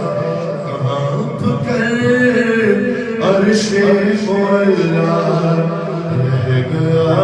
کانپ کر عرش مولا رہ گیا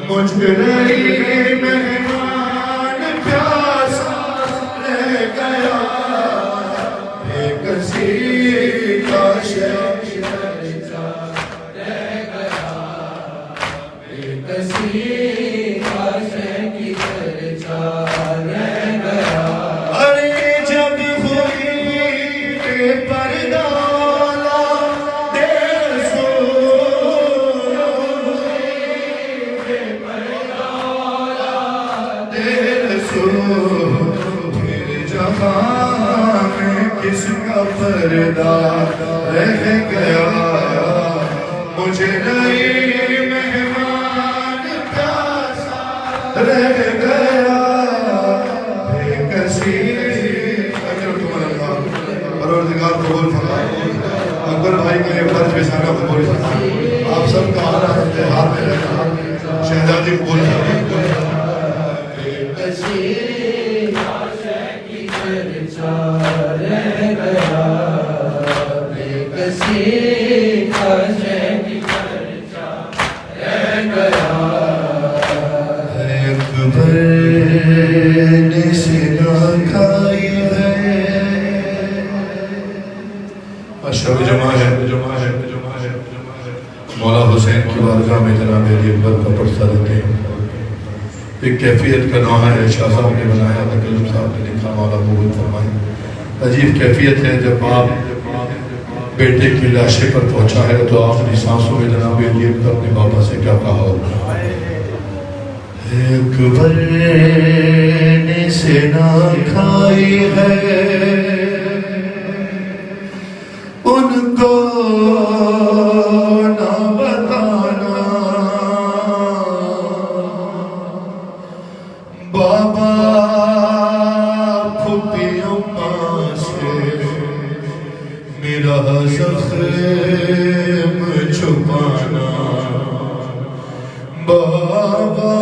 مجھ رہی مہمان پیاسا رہ گیا بے کسی کا شہنشاہ رہ گیا بے کسی کا شہنشاہ رہ گیا ارے جب ہوئی کہ پردہ پھر جہاں میں کس کا پردہ رہ گیا مجھے نئی مہمان پیاسا رہ گیا بے کسی پروردگار قبول فرمائے اکبر بھائی کے لیے فرض پیشانہ قبول فرمائے آپ سب کا آرہ اتحاد میں رہنا شہزادی قبول فرمائے مولا حسین کی بارگاہ میں جناب علی اکبر کا پرچہ دیتے ہیں ایک کیفیت کا نوحہ ہے شاہ صاحب نے بنایا تکلم صاحب نے لکھا مولا قبول فرمائے عجیب کیفیت ہے جب باپ بیٹے کی لاشے پر پہنچا ہے تو آخری سانسوں میں جناب علی اکبر اپنے بابا سے کیا کہا ہوگا اکبر نے سینا کھائی ہے ان کو نہ بتانا بابا پھوپھی اماں سے میرا زخم چھپانا بابا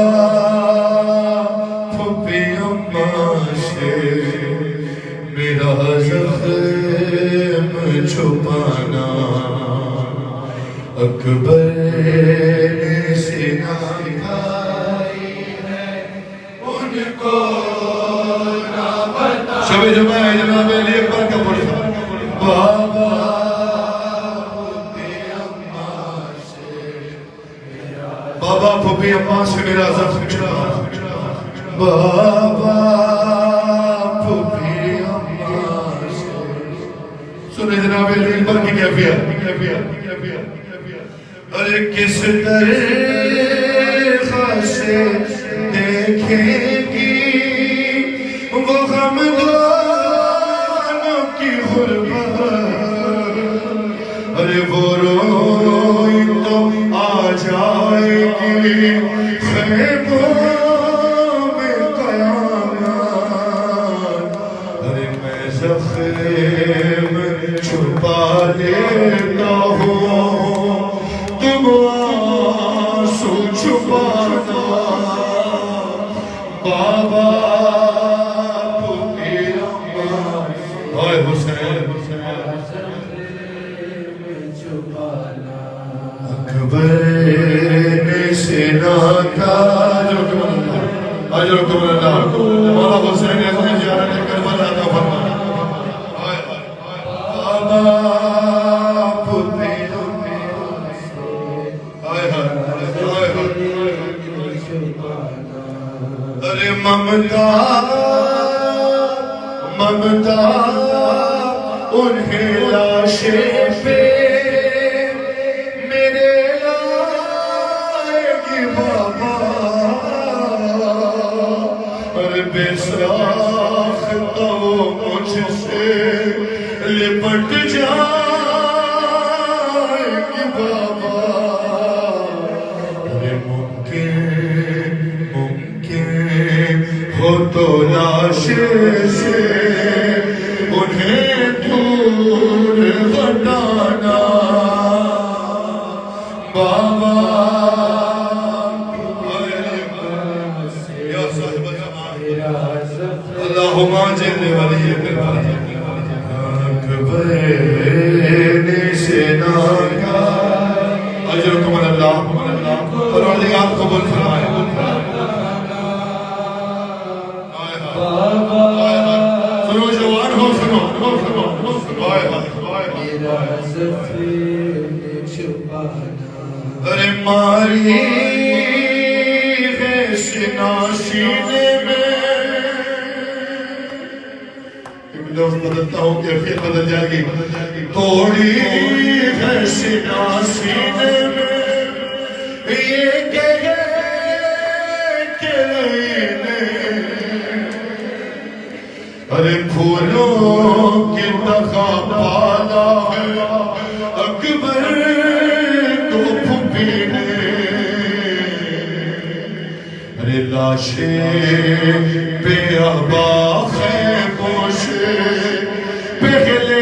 پھوپھی اماں سے میرا زخم چھپانا اکبر نے سینا کھائی ہے ان کو نہ بتا شب جمعہ ہے جناب علی اکبر کا پڑھا بابا پھوپھی اماں سے بابا پھوپھی اماں سے میرا زخم چھپانا بابا پھوپھی اماں سے سنے جناب علی اکبر کی کیفیت ارے کس طرح سے دیکھیں گی وہ غمگانوں کی غربت ارے وہ روئی تو آ جائے گی خیموں میں قیامت ارے میں زخم چھپا لیتا ہوں تم آنسو چھپانا بابا پھوپھی اماں اے حسین اکبر نے سینا کھائی اجرکم اللہ مولا حسین نے زیارت کربلا عطا فرمایا بابا پھوپھی ارے ممتا ممتا انہیں لاشے پہ میرے لائے گی بابا ارے بے ساختہ وہ مجھ سے لپٹ جائے گی بابا ارے ممکن ہو تو لاشے سے انہیں دور ہٹانا بابا یا صاحب زمان اللہم جل ولی اکبر نشنا کا اجرکم اللہ پروردگار قبول فرمائے سنو جوان ہو سنو ارے ماری ہے سناشینے میں ایک لفظ بدلتا ہوں کیفیت بدل جائے گی توڑی ہے سناشینے میں یہ کہے کہ لینے ارے پھولوں کی تخا پالا ہے اکبر کو پھپی نے ارے لاشیں پہ آباخ پوش پہلے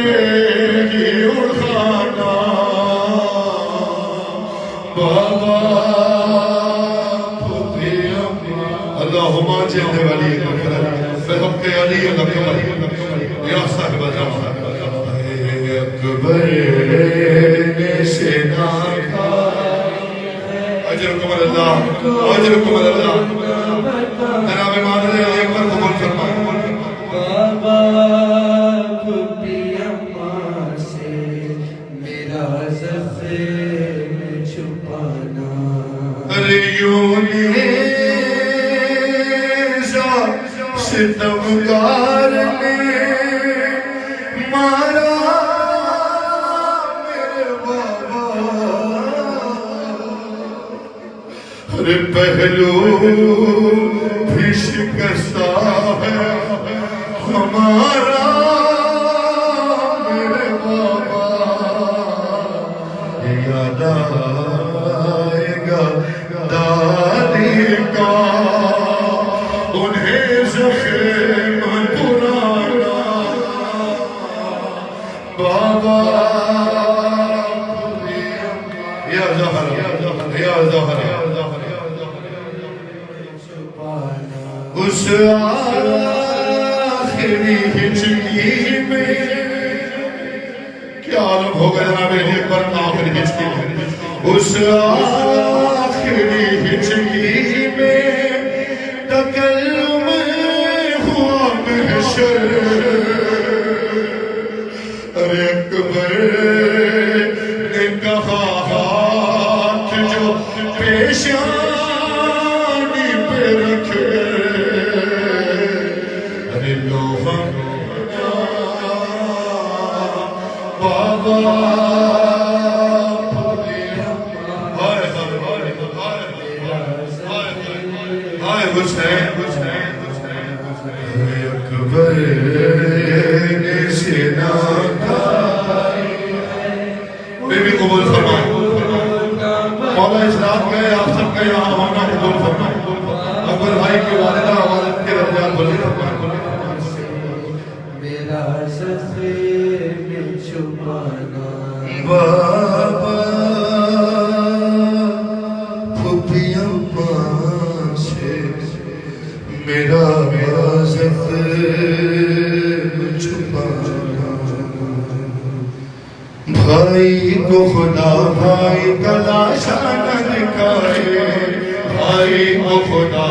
ہی اڑھانا بابا پھپی اللہم جل ولی بحق علی اکبر یا صاحب جمع اکبر نشنا کا اجرکم اللہ اجرکم اللہ جناب مادر ایک بار قبول فرمائے بابا پھپی اماں سے میرا زخم چھپانا ارے یونی ستمگار نے مارا میرے بابا ارے پہلو بھی شکستہ ہے ہمارا میرے بابا یاد آئے گا دادی کا انہیں زخم پرانا بابا یا زہرا یا زہرا اس آخری ہچکی میں کیا عالم ہو گیا جناب ایک بار آخری ہچکی میں اس آخری ہچکی میں تکلم ہوا محشر ارے اکبر نے کہا ہاتھ جو پیشانی پہ رکھے ارے لوہا بابا اکبر نشنا کا بے بھی قبول فرمائے مولا اسلام گئے آپ سب کا یہاں ہونا قبول فرمائے اکبر بھائی کی والدہ والد کے رجال بلی فرمائے میرا زخم چھپانا بابا پھپی اماں سے میرا زخم چھپانا بھائی کو خدا بھائی کا لاشا نہ دکھائے بھائی کو خدا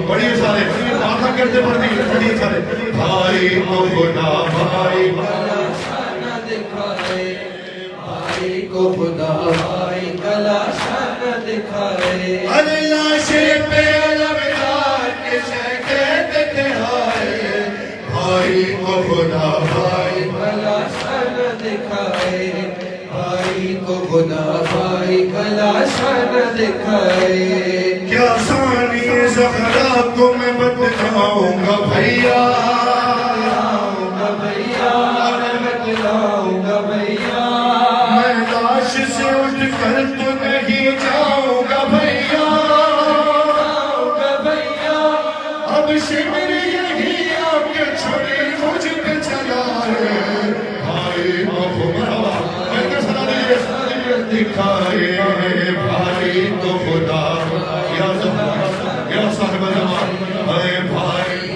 بڑی سارے آخر کرتے پڑھتی بڑی سارے بھائی کو خدا بھائی کا لاشا نہ دکھائے بھائی کو خدا بھائی کا لاشا نہ دکھائے ارے لاشے پہ علمدار کے شہکت تھے ہائے بھائی کو خدا بھائی کا لاشا نہ دکھائے بھائی کو خدا بھائی کا لاشا نہ دکھائے کیا ثانی زہرا کو میں بتلاؤں گا بھیا میں لاش سے اٹھ کر تو نہیں جاؤں گا بھیا اب شمر یہی آپ کے چھوڑی مجھ پہ چلا ہے بھائی کو خدا دکھائے بھائی کو خدا یا صاحب زمان اے بھائی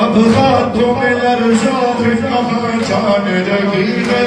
اب ہاتھوں میں لرزاں کہاں جان رہی ہے،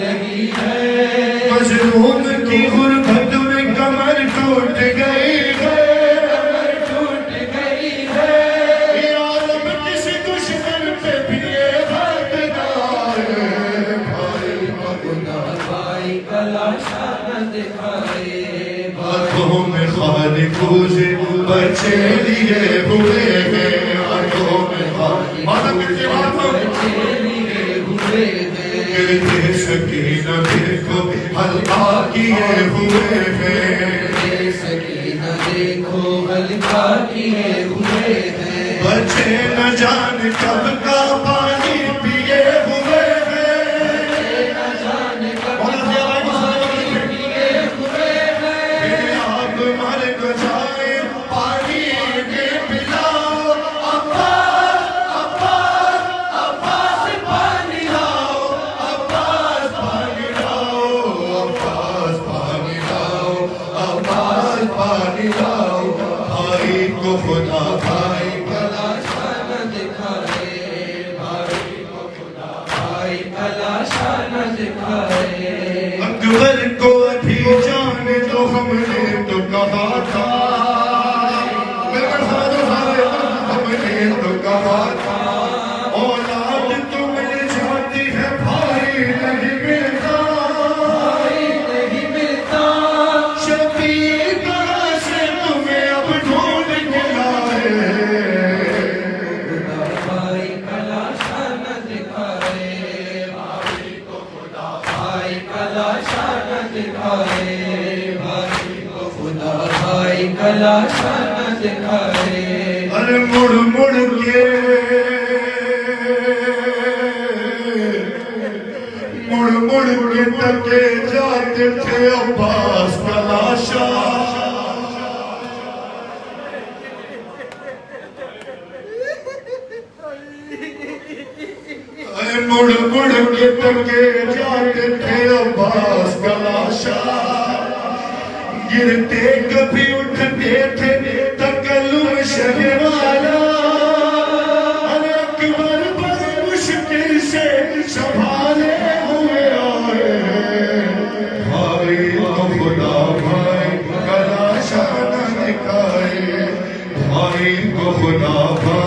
رہی ہے، مظلوم کی غربت میں کمر ٹوٹ گئی ہے، ٹوٹ گئی ہے، یہ عالم کس دشمن پہ بھی یہ بردگار ہے، بھائی خدا بھائی تلاشا نہ دکھائے۔ ہاتھوں میں خالقوز بچے لیے ہوئے ہیں، ہاتھوں میں بچے لیے ہوئے ہیں، گرتے سکینہ دیکھو حلقہ کیے ہوئے ہیں، سکینہ دیکھو ہلکا کیے ہوئے ہیں، بچے نہ جان کب کا پانی پیے ہوئے ہیں، نہ جانے کب پانی پیے ہوئے ہیں، آپ مر نہ جائے پانی میں پلاؤ، عباس عباس عباس پانی لاؤ، عباس پانی لاؤ، عباس پانی لاؤ، عباس پانی لاؤ، بھائی کو خدا بھائی تلاشا نہ دکھائے، بھائی کو خدا بھائی تلاشا نہ دکھائے۔ اکبر کو ابھی جانے دو، ہم نے تو کہا تھا، ہم نے تو کہا تھا، اولاد تو مل جاتی ہے بھائی نہیں ملتا، بھائی نہیں ملتا، شفیع کہاں سے تمہیں اب ڈھونڈ کے لائے، خدا بھائی تلاشا نہ دکھائے، بھائی کو خدا بھائی تلاشا نہ دکھائے، بھائی کو خدا بھائی تلاشا نہ دکھائے۔ ارے مڑ مڑ کے تکے جاتے تھے عباس کا لاشا، مڑ کے تکے جاتے تھے عباس کا لاشا، گرتے کبھی اٹھتے تھے تکلم شہوالا، ارے اکبر بڑی مشکل سے سنبھالے ہوئے آئے، بھائی کو خدا بھائی کا لاشا نہ دکھائے، بھائی کو خدا بھائی